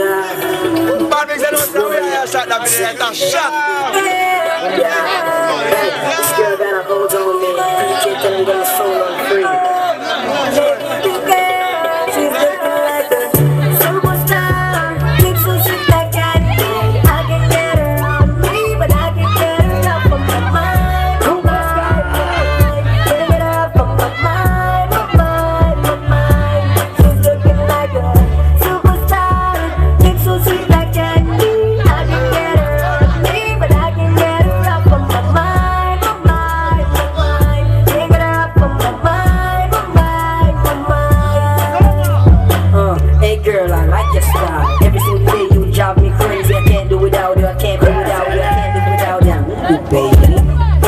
Bad things I don't know where I shot that video like a shot. This girl got a hold on me. You can't tell me when the soul on free. She's looking like a superstar. Looks so sweet like candy. I can get her on me, but I can get her off of my mind. Can't get her off of my mind, my mind. She's looking like a superstar. Looks so sweet like candy. I can get her on me, but I can get her off of my mind, my mind. Can't get her off of my mind, my mind. Hey girl, I like your style. Every single day you drive me crazy. I can't do without you. I can't do without you. I can't do without you, baby.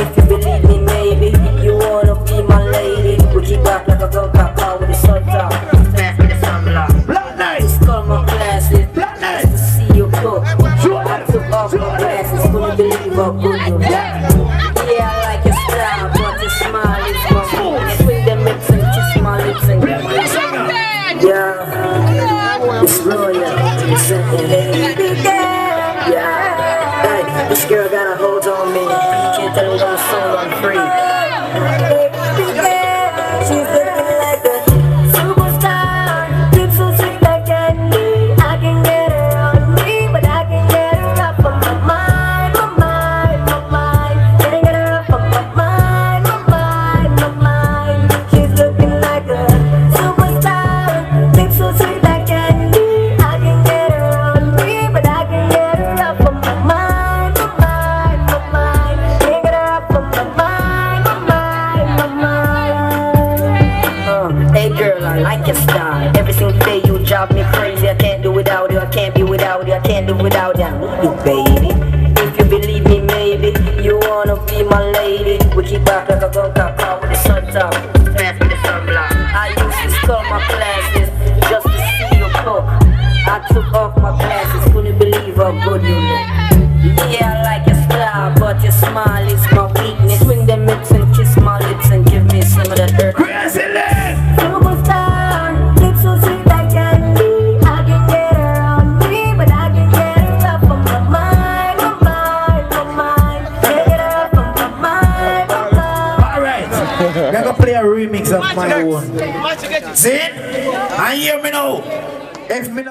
If you believe me, maybe you wanna be my lady. We keep back like a gun car with the sun top. Pass me the sunblock. Black night. Just call my glasses. Black night. To see you cook. I took off my glasses. Couldn't believe how good you look. Yeah, I like your style, but your smile is my food. Swing them lips and kiss my lips and get my lips. Yeah, it's royal. Yeah, hey, this girl got a hold on me. You can't tell me when the soul I'm free. She's looking like a superstar. Lips so sweet like candy. I can get her on me, but I can get her off of my mind, my mind, my mind. Can't get her off of my mind, my mind, my mind. She's looking like a superstar. Lips so sweet like candy. I can get her on me, but I can get her off of my mind, my mind, my mind. Can't get her off of my mind, my mind, my mind. Hey girl, I like your style. Every single day you drive me crazy. I can't do without you. I can't be without you. I can't do without you, baby. If you believe me, maybe you wanna be my lady. We keep back like a gun car with the sun top. Pass me the sunblock. I used to skull my glasses just to see you cook. I took off my glasses, couldn't believe how good you look. Yeah, I like your style, but your smile is my weakness. Swing them lips and kiss my lips and give me some of that dirt. Superstar, lips so sweet like candy. I can get her on me, but I can get her off of my mind, my mind, my mind. Can't get her off of my mind, my mind. Alright, we're gonna play a remix of my own. See? And hear me now. If me not